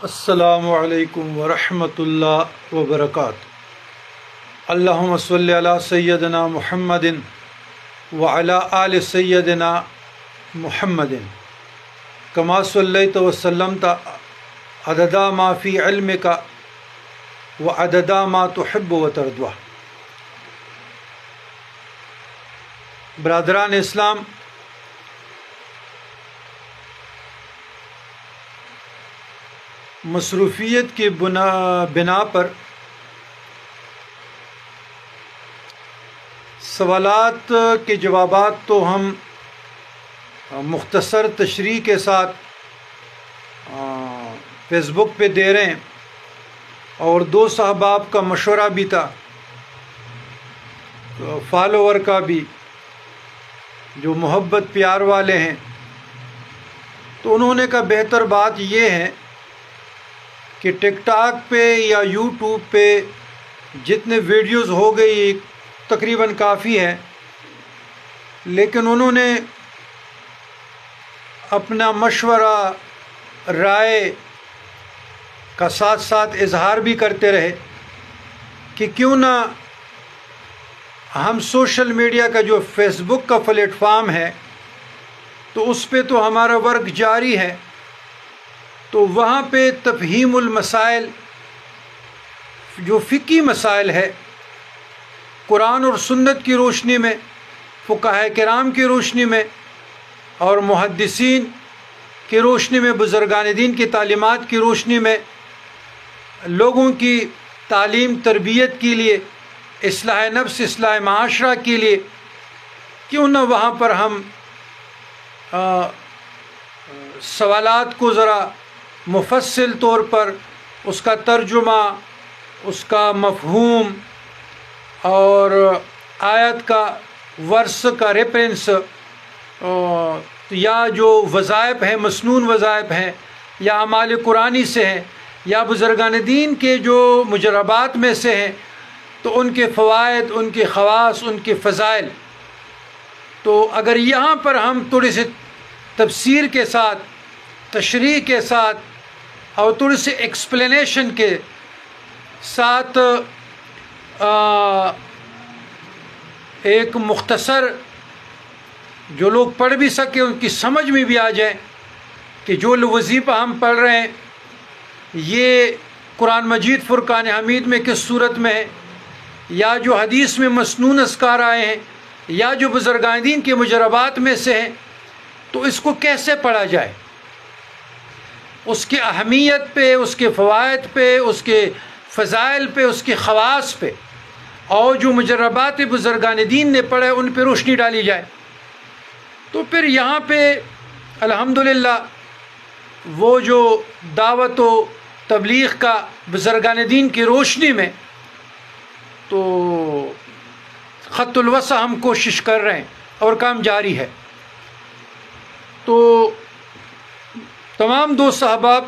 السلام علیکم ورحمۃ اللہ وبرکاتہ۔ اللہم صلی علی سیدنا محمد وعلی آل سیدنا محمد کما صلیت وسلمت عدد ما فی علمک وعدد ما تحب وترضى۔ برادران اسلام، مصروفیت کی بنا پر سوالات کے جوابات تو ہم مختصر تشریح کے ساتھ فیس بک پہ دے رہے ہیں، اور دو احباب کا مشورہ بھی تھا، فالوور کا بھی، جو محبت پیار والے ہیں، تو انہوں نے کہا بہتر بات یہ ہے کہ ٹک ٹاک پہ یا یوٹیوب پہ جتنے ویڈیوز ہو گئی تقریباً کافی ہے، لیکن انہوں نے اپنا مشورہ رائے کا ساتھ ساتھ اظہار بھی کرتے رہے کہ کیوں نہ ہم سوشل میڈیا کا جو فیس بک کا پلیٹ فارم ہے تو اس پہ تو ہمارا ورک جاری ہے، تو وہاں پہ تفہیم المسائل، جو فقہی مسائل ہے، قرآن اور سنت کی روشنی میں، فقہاء کرام کی روشنی میں اور محدثین کی روشنی میں، بزرگان دین کی تعلیمات کی روشنی میں، لوگوں کی تعلیم تربیت کے لیے، اصلاح نفس، اصلاح معاشرہ کے لیے، کیوں نہ وہاں پر ہم سوالات کو ذرا مفصل طور پر اس کا ترجمہ، اس کا مفہوم اور آیت کا ورس کا ریفرنس، یا جو وظائف ہیں، مسنون وظائف ہیں، یا اعمال قرآنی سے ہیں، یا بزرگان دین کے جو مجربات میں سے ہیں، تو ان کے فوائد، ان کے خواص، ان کے فضائل، تو اگر یہاں پر ہم تھوڑی سی تفسیر کے ساتھ، تشریح کے ساتھ اور تھوڑی سی ایکسپلینیشن کے ساتھ ایک مختصر، جو لوگ پڑھ بھی سکیں، ان کی سمجھ میں بھی آ جائے کہ جو وظیفہ ہم پڑھ رہے ہیں یہ قرآن مجید فرقان حمید میں کس صورت میں ہے، یا جو حدیث میں مسنون اذکار آئے ہیں، یا جو بزرگان دین کے مجربات میں سے ہیں، تو اس کو کیسے پڑھا جائے، اس کی اہمیت پہ، اس کے فوائد پہ، اس کے فضائل پہ، اس کے خواص پہ، اور جو مجربات بزرگان دین نے پڑھے ان پہ روشنی ڈالی جائے۔ تو پھر یہاں پہ الحمدللہ وہ جو دعوت و تبلیغ کا بزرگان دین کی روشنی میں، تو خط الوسع ہم کوشش کر رہے ہیں اور کام جاری ہے۔ تو تمام دوست احباب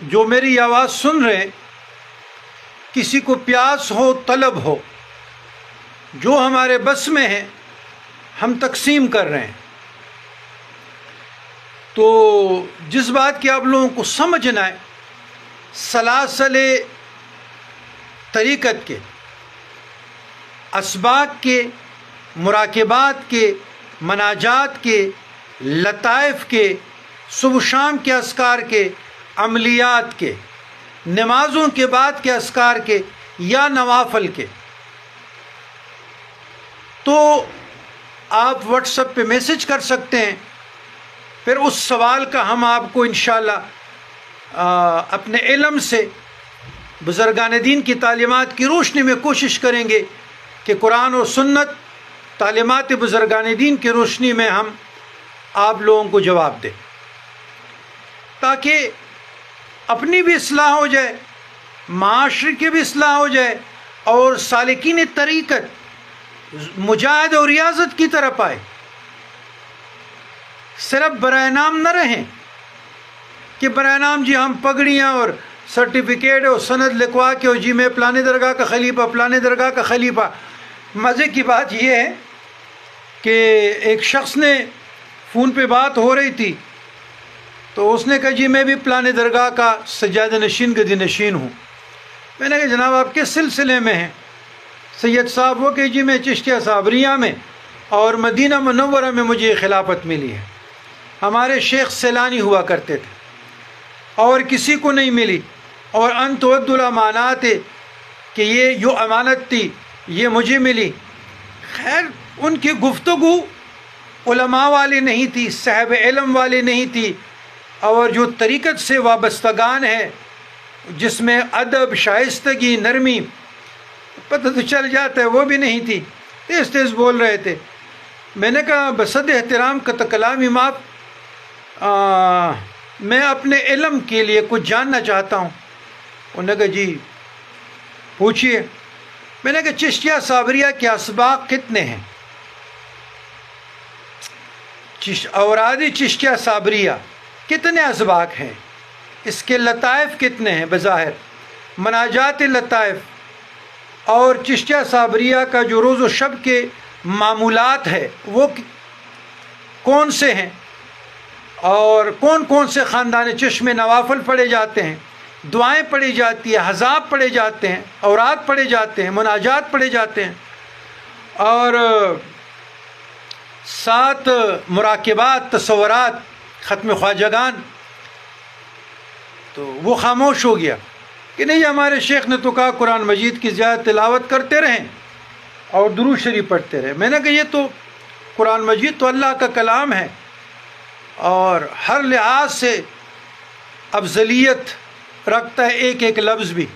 جو میری آواز سن رہے ہیں، کسی کو پیاس ہو، طلب ہو، جو ہمارے بس میں ہے ہم تقسیم کر رہے ہیں۔ تو جس بات کی آپ لوگوں کو سمجھنا ہے، سلاسل طریقت کے، اسباق کے، مراقبات کے، مناجات کے، لطائف کے، صبح شام کے اذکار کے، عملیات کے، نمازوں کے بعد کے اذکار کے، یا نوافل کے، تو آپ واٹس ایپ پہ میسج کر سکتے ہیں۔ پھر اس سوال کا ہم آپ کو انشاءاللہ اپنے علم سے، بزرگان دین کی تعلیمات کی روشنی میں کوشش کریں گے کہ قرآن اور سنت، تعلیمات بزرگان دین کی روشنی میں ہم آپ لوگوں کو جواب دیں، تاکہ اپنی بھی اصلاح ہو جائے، معاشرے کی بھی اصلاح ہو جائے، اور سالکین طریقت مجاہد اور ریاضت کی طرف آئے، صرف برائے نام نہ رہیں کہ برائے نام جی ہم پگڑیاں اور سرٹیفکیٹ اور سند لکھوا کے، اور جی میں فلانے درگاہ کا خلیفہ، فلانے درگاہ کا خلیفہ۔ مزے کی بات یہ ہے کہ ایک شخص نے فون پہ بات ہو رہی تھی تو اس نے کہا جی میں بھی پلان درگاہ کا سجادہ نشین گدی نشین ہوں۔ میں نے کہا جناب آپ کس سلسلے میں ہیں؟ سید صاحب وہ کہ جی میں چشتیہ صابریہ میں اور مدینہ منورہ میں مجھے یہ خلافت ملی ہے، ہمارے شیخ سیلانی ہوا کرتے تھے اور کسی کو نہیں ملی، اور ان تود الامانات کہ یہ جو امانت تھی یہ مجھے ملی۔ خیر ان کی گفتگو علماء والی نہیں تھی، صاحب علم والی نہیں تھی، اور جو طریقت سے وابستگان ہے جس میں ادب، شائستگی، نرمی پتہ تو چل جاتا ہے وہ بھی نہیں تھی، تیز تیز بول رہے تھے۔ میں نے کہا بصد احترام کا کلامی معاف، میں اپنے علم کے لیے کچھ جاننا چاہتا ہوں۔ انہوں نے کہا جی پوچھئے۔ میں نے کہا چشتیہ صابریہ کے اسباق کتنے ہیں؟ اوراد چشتیہ صابریہ کتنے اسباق ہیں؟ اس کے لطائف کتنے ہیں؟ بظاہر مناجات لطائف اور چشتیہ صابریہ کا جو روز و شب کے معمولات ہے وہ کون سے ہیں، اور کون کون سے خاندان چشم نوافل پڑھے جاتے ہیں، دعائیں پڑھی جاتی ہیں، حذاب پڑھے جاتے ہیں، اوراد پڑھے جاتے ہیں، مناجات پڑھے جاتے ہیں، اور 7 مراقبات، تصورات، ختم خواجگان۔ تو وہ خاموش ہو گیا کہ نہیں ہمارے شیخ نے تو کہا قرآن مجید کی زیادہ تلاوت کرتے رہیں اور درود شریف پڑھتے رہیں۔ میں نے کہا یہ تو قرآن مجید تو اللہ کا کلام ہے اور ہر لحاظ سے افضلیت رکھتا ہے ایک ایک لفظ بھی،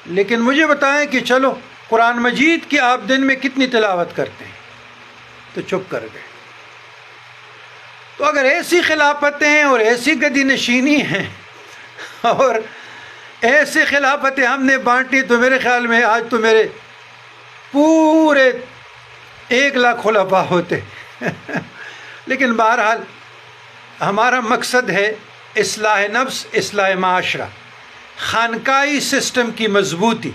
لیکن مجھے بتائیں کہ چلو قرآن مجید کی آپ دن میں کتنی تلاوت کرتے ہیں؟ تو چپ کر گئے۔ تو اگر ایسی خلافتیں ہیں اور ایسی گدی نشینی ہیں اور ایسی خلافتیں ہم نے بانٹی تو میرے خیال میں آج تو میرے پورے 1 لاکھ خلفاء ہوتے۔ لیکن بہرحال ہمارا مقصد ہے اصلاح نفس، اصلاح معاشرہ، خانقاہی سسٹم کی مضبوطی۔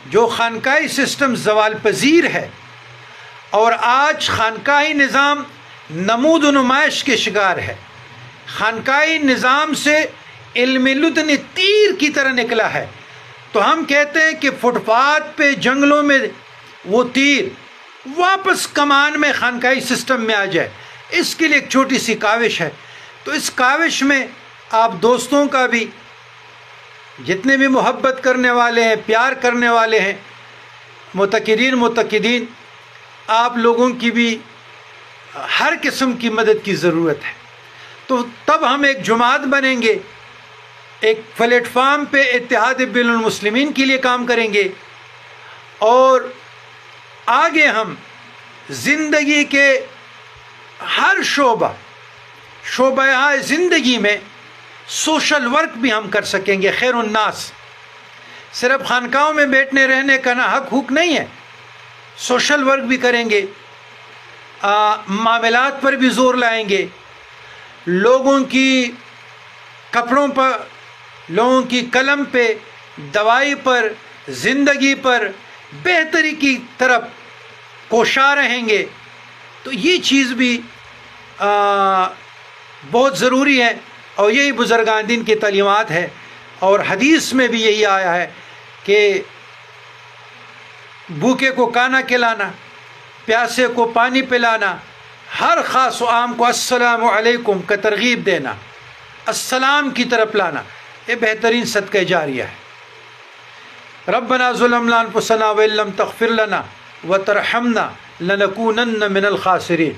جو خانقاہی سسٹم زوال پذیر ہے اور آج خانقاہی نظام نمود و نمائش کے شکار ہے، خانقاہی نظام سے علم لدن تیر کی طرح نکلا ہے، تو ہم کہتے ہیں کہ فٹ پاتھ پہ جنگلوں میں وہ تیر واپس کمان میں خانقاہی سسٹم میں آ جائے۔ اس کے لیے ایک چھوٹی سی کاوش ہے، تو اس کاوش میں آپ دوستوں کا بھی، جتنے بھی محبت کرنے والے ہیں، پیار کرنے والے ہیں، متقدین، آپ لوگوں کی بھی ہر قسم کی مدد کی ضرورت ہے۔ تو تب ہم ایک جماعت بنیں گے، ایک پلیٹ فارم پہ اتحاد بین المسلمین کے لیے کام کریں گے، اور آگے ہم زندگی کے ہر شعبہ زندگی میں سوشل ورک بھی ہم کر سکیں گے۔ خیر الناس، صرف خانقاہوں میں بیٹھنے رہنے کا نہ حق نہیں ہے، سوشل ورک بھی کریں گے، معاملات پر بھی زور لائیں گے، لوگوں کی کپڑوں پر، لوگوں کی قلم پہ، دوائی پر، زندگی پر بہتری کی طرف کوشاں رہیں گے۔ تو یہ چیز بھی بہت ضروری ہے، اور یہی بزرگان دین کی تعلیمات ہے، اور حدیث میں بھی یہی آیا ہے کہ بھوکے کو کھانا کھلانا، پیاسے کو پانی پلانا، ہر خاص و عام کو السلام علیکم کا ترغیب دینا، السلام کی طرف لانا، یہ بہترین صدقہ جاریہ ہے۔ ربنا ظلمنا انفسنا وان لم تغفر لنا وترحمنا لنکونن من الخاسرین۔